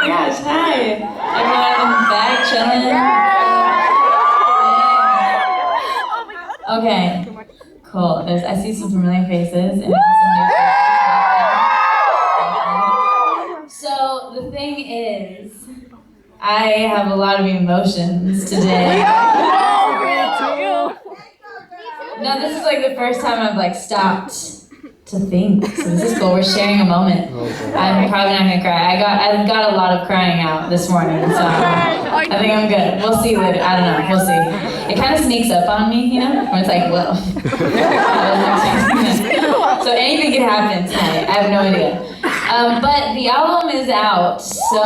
my gosh, hi. Everyone in the back chilling? Okay, cool. I see some familiar faces and some new faces. So the thing is, I have a lot of emotions today. No, this is like the first time I've like stopped to think. So this is cool. We're sharing a moment. I'm probably not gonna cry. I got a lot of crying out this morning, so I think I'm good. We'll see later. I don't know. We'll see. It kind of sneaks up on me, you know? Where it's like, whoa. So anything can happen tonight. I have no idea. But the album is out, so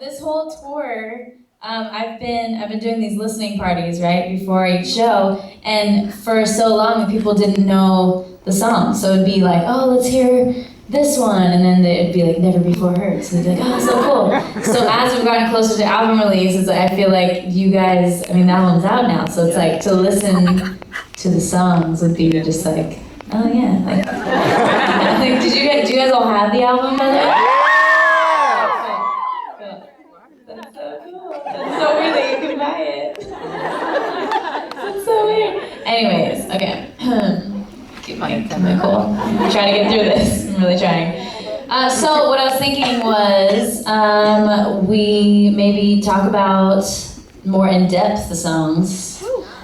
this whole tour. I've been doing these listening parties, right, before each show, and for so long people didn't know the song, so it'd be like, oh, let's hear this one, and then it'd be like, never before heard, so they'd be like, oh, so cool. So as we've gotten closer to album release, it's like, I feel like you guys, I mean, the album's out now, so it's like, to listen to the songs would be just like, oh yeah, like, like do you guys all have the album, by the way? So weird that you can buy it. That's so weird. Anyways, okay. Keep my cool. I'm trying to get through this. I'm really trying. So what I was thinking was we maybe talk about more in depth the songs.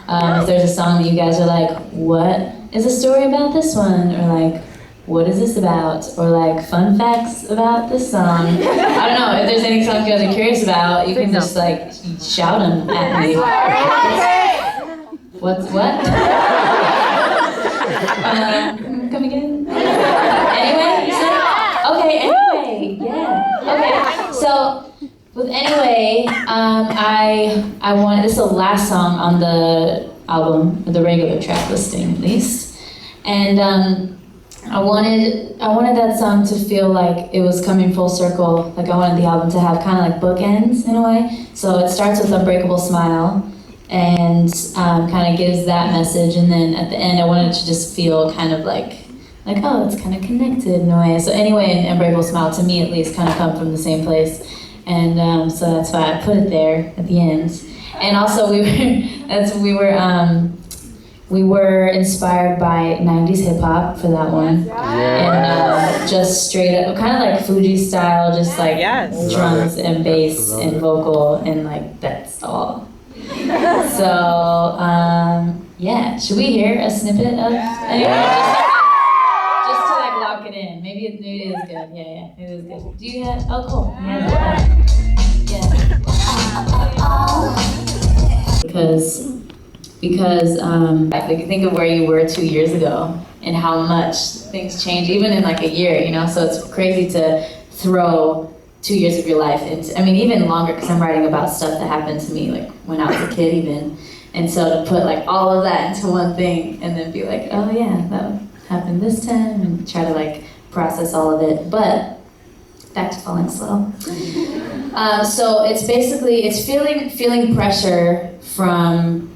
If there's a song that you guys are like, what is the story about this one? Or like, what is this about? Or like fun facts about this song. I don't know, if there's any songs you guys are curious about, you can just like shout them at me. What? Come again? Anyway? Okay, anyway, yeah. Okay, so with Anyway, I wanted, this is the last song on the album, the regular track listing at least. And I wanted that song to feel like it was coming full circle. Like I wanted the album to have kind of like bookends in a way. So it starts with Unbreakable Smile and kind of gives that message. And then at the end, I wanted to just feel kind of like oh, it's kind of connected in a way. So Anyway and Unbreakable Smile, to me at least, kind of come from the same place. And so that's why I put it there at the end. And also we were inspired by 90s hip hop for that one. And just straight up, kind of like Fuji style, just like drums and bass and vocal, and like that's all. So, yeah, should we hear a snippet of Anyway? Just to like lock it in. Maybe it is good. Yeah, it is good. Do you have, oh cool. Yeah. Because like think of where you were 2 years ago and how much things change even in like a year, you know? So it's crazy to throw 2 years of your life into, I mean, even longer, because I'm writing about stuff that happened to me like when I was a kid even. And so to put like all of that into one thing and then be like, oh yeah, that happened this time, and try to like process all of it. But back to Falling Slow. So it's basically, it's feeling pressure from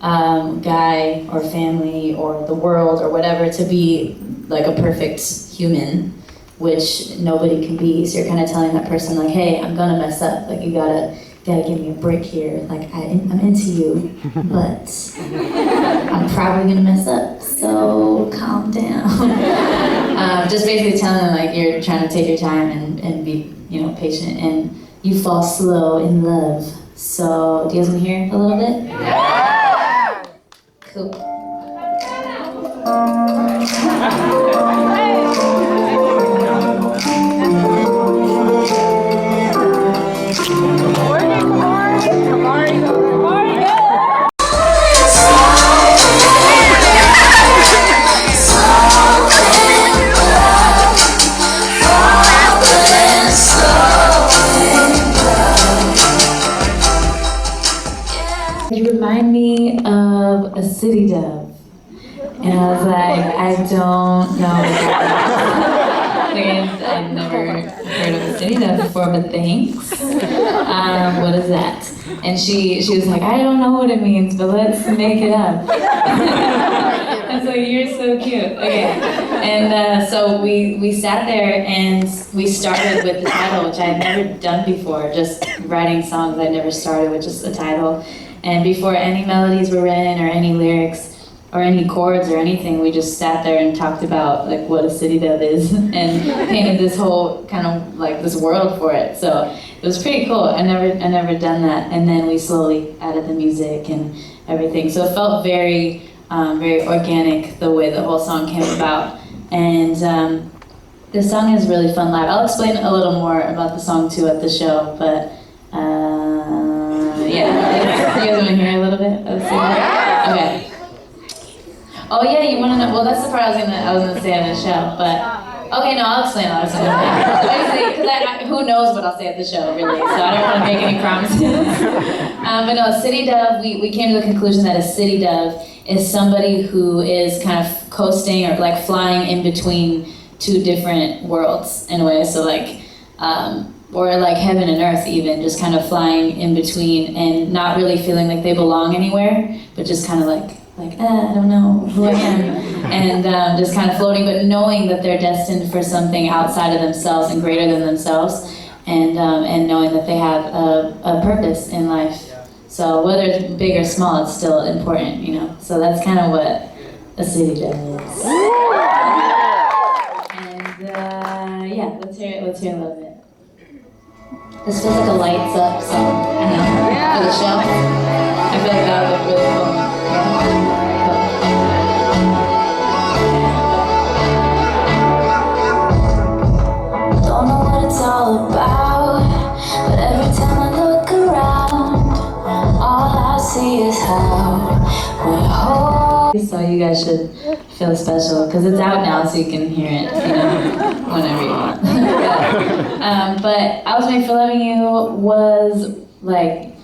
guy or family or the world or whatever to be like a perfect human, which nobody can be. So you're kind of telling that person like, hey, I'm gonna mess up. Like you gotta give me a break here. Like I'm into you, but I'm probably gonna mess up. So calm down. Just basically telling them like you're trying to take your time and be, you know, patient, and you fall slow in love. So do you guys want to hear a little bit? Yeah. Cool. You remind me of a city dove. And I was like, I don't know. I've never heard of a city dove before, but thanks. What is that? And she was like, I don't know what it means, but let's make it up. And was like, you're so cute. Okay. And so we sat there and we started with the title, which I had never done before, just writing songs. I never started with just the title. And before any melodies were written or any lyrics or any chords or anything, we just sat there and talked about like what a city dove is and painted this whole kind of like this world for it. So it was pretty cool. I never done that. And then we slowly added the music and everything. So it felt very, very organic the way the whole song came about. And this song is really fun live. I'll explain a little more about the song too at the show, but yeah. You guys want to hear a little bit of the song? Okay. Oh yeah, you want to know? Well, that's the part I was gonna say on the show, but okay, no, I'll explain. Because who knows what I'll say at the show, really? So I don't want to make any promises. But no, city dove. We came to the conclusion that a city dove is somebody who is kind of coasting or like flying in between two different worlds in a way. So like, or like heaven and earth, even just kind of flying in between and not really feeling like they belong anywhere, but just kind of like I don't know who I am, and just kind of floating, but knowing that they're destined for something outside of themselves and greater than themselves, and knowing that they have a purpose in life. So whether it's big or small, it's still important, you know. So that's kind of what a city dove is. And yeah, let's hear a little bit. This feels like a lights up song, I know, for the show. I feel like that would look really cool. Don't know what it's all about, but every time I look around, all I see is how we're whole. So you guys should feel special, because it's out now, so you can hear it, you know, whenever you want. But I Was Made for Loving You was like,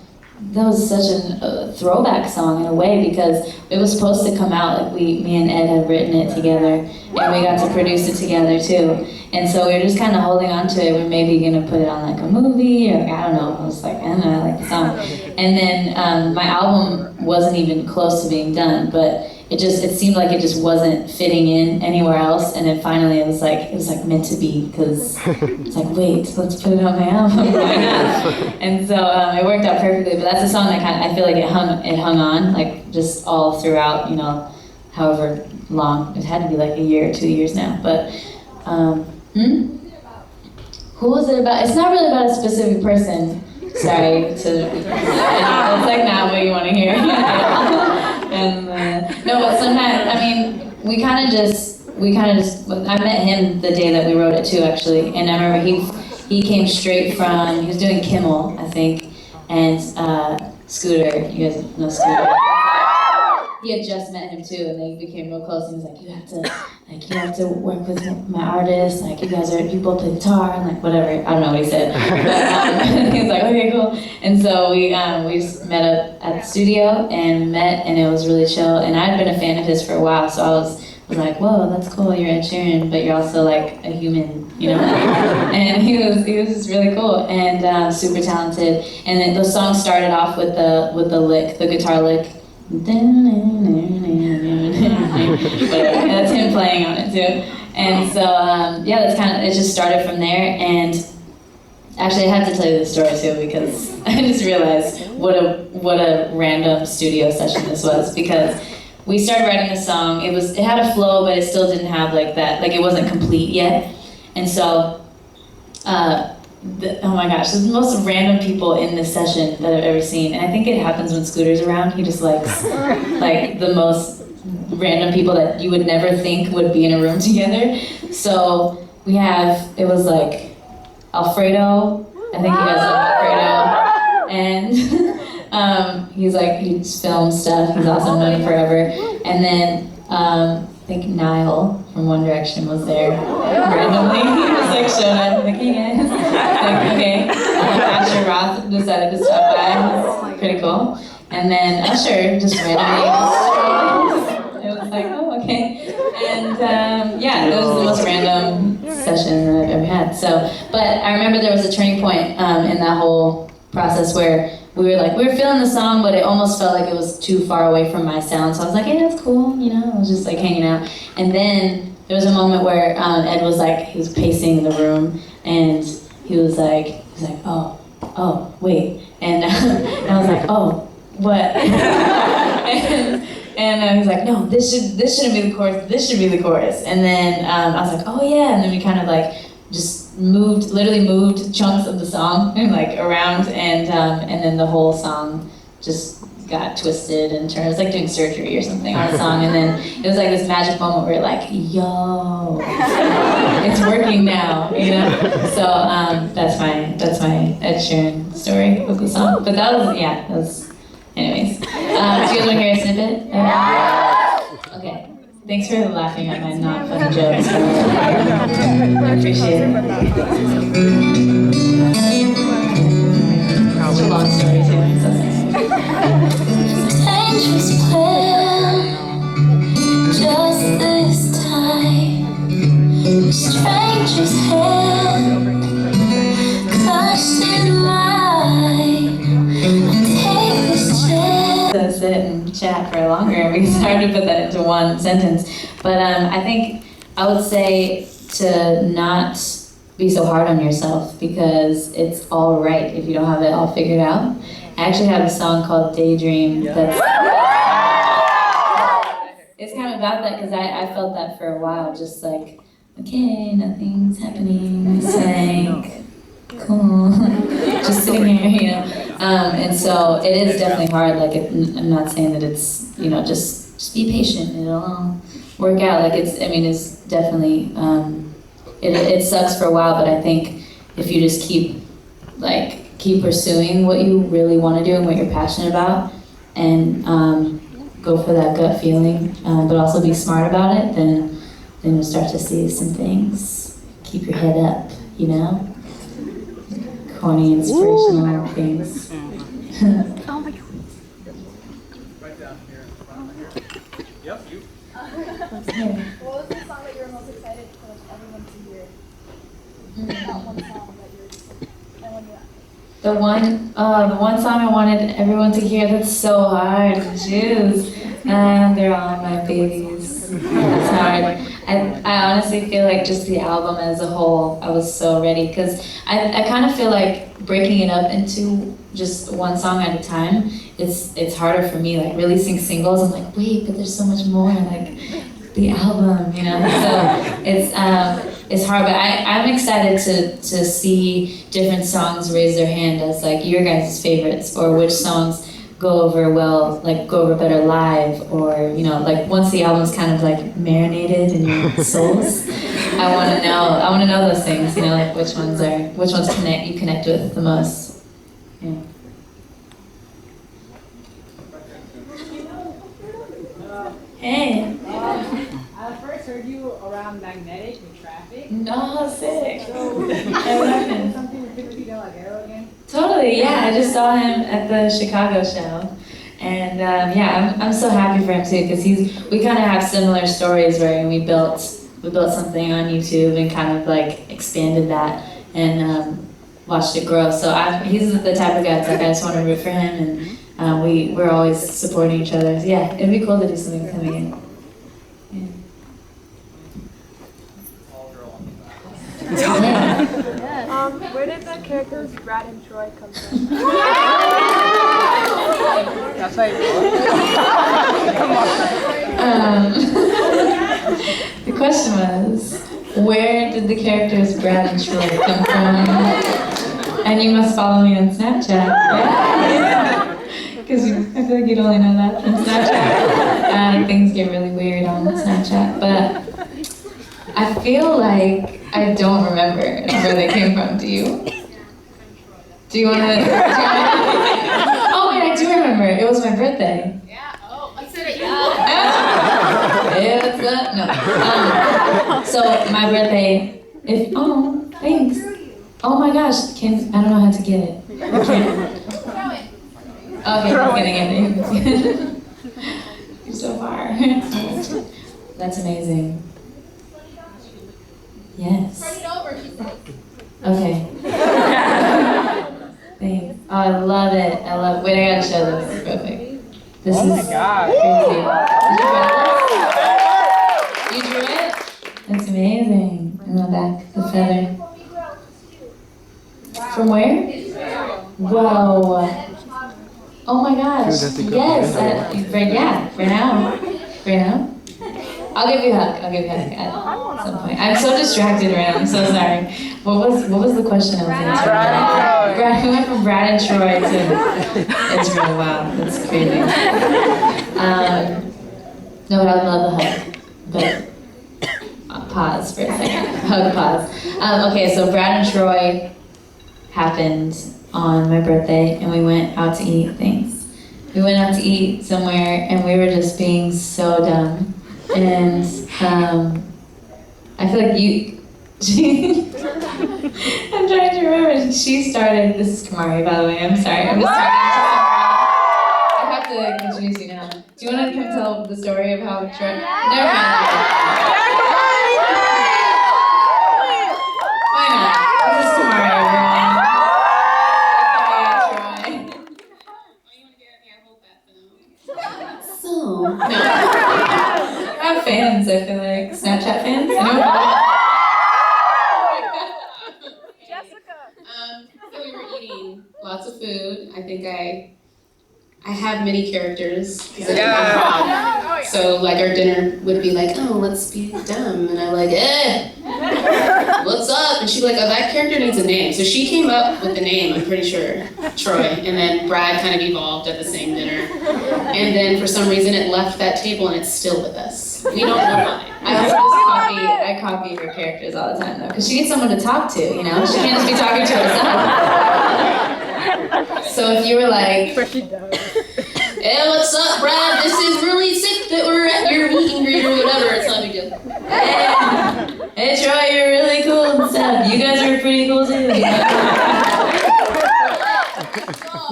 that was such a throwback song in a way, because it was supposed to come out, like me and Ed had written it together, and we got to produce it together too. And so we were just kind of holding on to it. We're maybe gonna put it on like a movie, or I don't know. I was like, I don't know, I like the song. And then my album wasn't even close to being done, but it seemed like it just wasn't fitting in anywhere else. And then finally it was like meant to be, because it's like, wait, let's put it on my album. Why not? And so it worked out perfectly. But that's a song that I feel like it hung on, like just all throughout, you know, however long. It had to be like a year or 2 years now. But who was it about? It's not really about a specific person. Sorry it's like not what you want to hear. And no, but sometimes, I mean, we kind of just, I met him the day that we wrote it too, actually. And I remember he came straight from, he was doing Kimmel, I think, and Scooter, you guys know Scooter? He had just met him too, and they became real close. And he was like, you have to work with my artist. Like, you both play guitar, and like whatever. I don't know what he said, but he was like, okay, cool. And so we just met up at the studio and it was really chill. And I'd been a fan of his for a while, so I was like, whoa, that's cool. You're Ed Sheeran, but you're also like a human, you know. And he was just really cool and super talented. And then those songs started off with the lick, the guitar lick. That's him playing on it too. And so yeah, it just started from there. And actually I had to tell you this story too, because I just realized what a random studio session this was, because we started writing the song. It had a flow, but it still didn't have like that, like it wasn't complete yet. And so oh my gosh, there's the most random people in this session that I've ever seen. And I think it happens when Scooter's around. He just likes like the most random people that you would never think would be in a room together. So it was like Alfredo. I think you guys know Alfredo. And he's filmed stuff. He's also known forever. And then I think Niall from One Direction was there randomly. He just like showed up, like, hey guys. Like, okay. Asher Roth decided to stop by. It was pretty cool. And then Usher just randomly. It was like, oh, okay. And yeah, it was the most random session that I've ever had. So, but I remember there was a turning point in that whole process where we were feeling the song, but it almost felt like it was too far away from my sound. So I was like, hey, that's cool, you know. I was just like hanging out. And then there was a moment where Ed was like, he was pacing the room, and he was like, oh, wait. And I was like, oh, what? and he was like, no, this shouldn't be the chorus. This should be the chorus. And then I was like, oh yeah. And then we kind of like just literally moved chunks of the song and like around, and then the whole song just got twisted and turned. It was like doing surgery or something on the song, and then it was like this magic moment where you're like, yo, it's working now, you know. So that's my Ed Sheeran story of the song. But that was anyways. Do you guys want to hear a snippet? Okay. Thanks for laughing at my not funny jokes. I appreciate it. It's a long story too. So dangerous plan, just this time. Stranger's hand, clutched in mine. Take this chance. To sit and chat for longer because it's hard to put that into one sentence. But I think I would say to not be so hard on yourself, because it's all right if you don't have it all figured out. I actually have a song called Daydream that's it's kind of about that, because I felt that for a while, just like, okay, nothing's happening, it's like, cool, just sitting here, you know. And so it is definitely hard. Like, I'm not saying that it's, you know, just be patient, it'll all work out. Like, it's definitely, it sucks for a while, but I think if you just keep pursuing what you really want to do and what you're passionate about, and go for that gut feeling, but also be smart about it, then you'll start to see some things. Keep your head up, you know? Corny, inspirational things. Oh my God. Right down here in front of here. Yep, you. What was the song that you were most excited for everyone to hear? That one song that you're just like, I want to. The one song I wanted everyone to hear, that's so hard to choose. They're all my babies. It's hard. I honestly feel like just the album as a whole, I was so ready, because I kind of feel like breaking it up into just one song at a time, it's harder for me. Like releasing singles, I'm like, wait, but there's so much more, like the album, you know? So it's hard, but I'm excited to see different songs raise their hand as like your guys' favorites, or which songs go over better live, or, you know, like once the album's kind of like marinated in your souls. I want to know those things, you know, like which ones you connect with the most. Yeah. Hey. I first heard you around Magnetic with Traffic. No, sick. So, something with 50 Del Aguero again? Totally, yeah. I just saw him at the Chicago show, and I'm so happy for him too, because we kind of have similar stories where we built something on YouTube and kind of like expanded that and watched it grow. So he's the type of guy that's like, I just want to root for him, and we're always supporting each other. So, yeah, it'd be cool to do something with him again. Where did the characters Brad and Troy come from? That's right. The question was, where did the characters Brad and Troy come from? And you must follow me on Snapchat. Because I feel like you'd only know that from Snapchat. Things get really weird on Snapchat. But I feel like I don't remember where they came from. Do you? Do you want to? Oh wait, I do remember. It was my birthday. Yeah. Oh, I said it. So my birthday. Thanks. Oh my gosh, I don't know how to get it. I can't. Okay, I'm getting it. You're so far. That's amazing. Yes. Turn it over, she said. Okay. Thanks. Oh, I I love it. I love. Wait, I gotta show this real quick. This Oh my is God. crazy. Did you draw this? You drew it? That's amazing. In the back, the feather. From where? Whoa. Oh my gosh. Yes. For now. I'll give you a hug. At some point. I'm so distracted right now. I'm so sorry. What was the question I was answering? Brad, we went from Brad and Troy to Israel. Wow, that's crazy. No, but I would love a hug. But pause for a second. Hug pause. Okay, so Brad and Troy happened on my birthday, and we went out to eat things. We went out to eat somewhere, and we were just being so dumb. And I feel like I'm trying to remember. She started. This is Kamari, by the way. I'm sorry. I'm just talking to I have to introduce you now. Do you want to come tell the story of how Troy? Never mind. Why not? This is Kamari, everyone. So, no. I have fans, I feel like. Snapchat fans? Jessica. So we were eating lots of food. I think I have many characters. So like our dinner would be like, oh, let's be dumb. And I'm like, what's up? And she'd be like, oh, that character needs a name. So she came up with the name, I'm pretty sure, Troy. And then Brad kind of evolved at the same dinner. And then for some reason it left that table and it's still with us. We don't know why. I copy her characters all the time though, because she needs someone to talk to, you know? She can't just be talking to herself. So if you were like, hey, what's up, Brad? This is really sick that we're at your meet and greet or whatever. It's not a big deal. Hey, Troy, you're really cool and stuff. You guys are pretty cool too.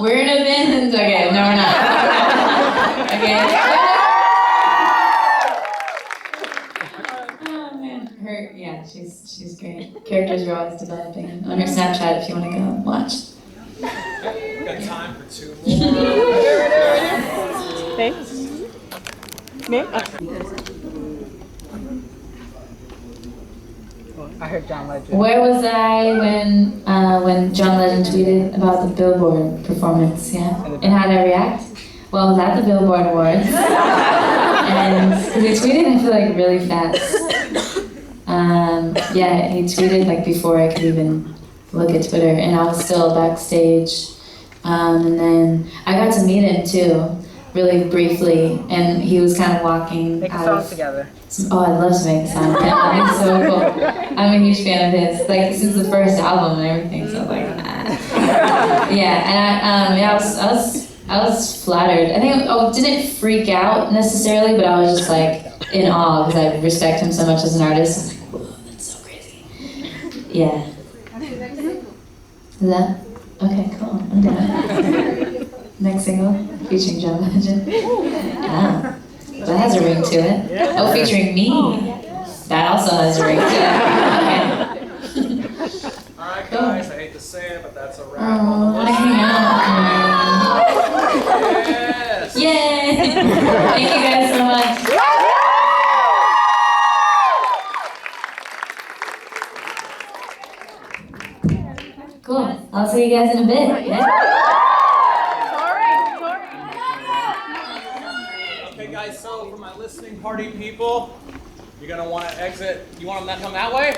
We're in a band. Okay, no, we're not. Okay. Oh man, she's great. Characters are always developing. On her Snapchat, if you want to go watch. We've got time for two more. I heard John Legend. Where was I when John Legend tweeted about the Billboard performance? Yeah, and how did I react? Well, I was at the Billboard Awards, and because he tweeted, I feel like really fast. Yeah, he tweeted like before I could even look at Twitter, and I was still backstage. And then I got to meet him too, really briefly, and he was kind of walking Make a out song of. together. Oh, I'd love to make a song. Yeah, it's so cool. I'm a huge fan of his, like since the first album and everything. So like, yeah, and I was flattered. I think I didn't freak out necessarily, but I was just like in awe because I respect him so much as an artist. I was like, whoa, that's so crazy. Yeah. Is that? Okay, cool. I'm done. Next single, featuring John Legend. Ah, that has a ring to it. Oh, featuring me. That also has a ring to it. Okay. Alright guys, I hate to say it, but that's a wrap Oh, on I the want to hang out. list. Yes! Yay! Thank you guys so much. Cool. I'll see you guys in a bit. Yeah? Okay guys, so for my listening party people, you're gonna want to exit. You want them to come that way?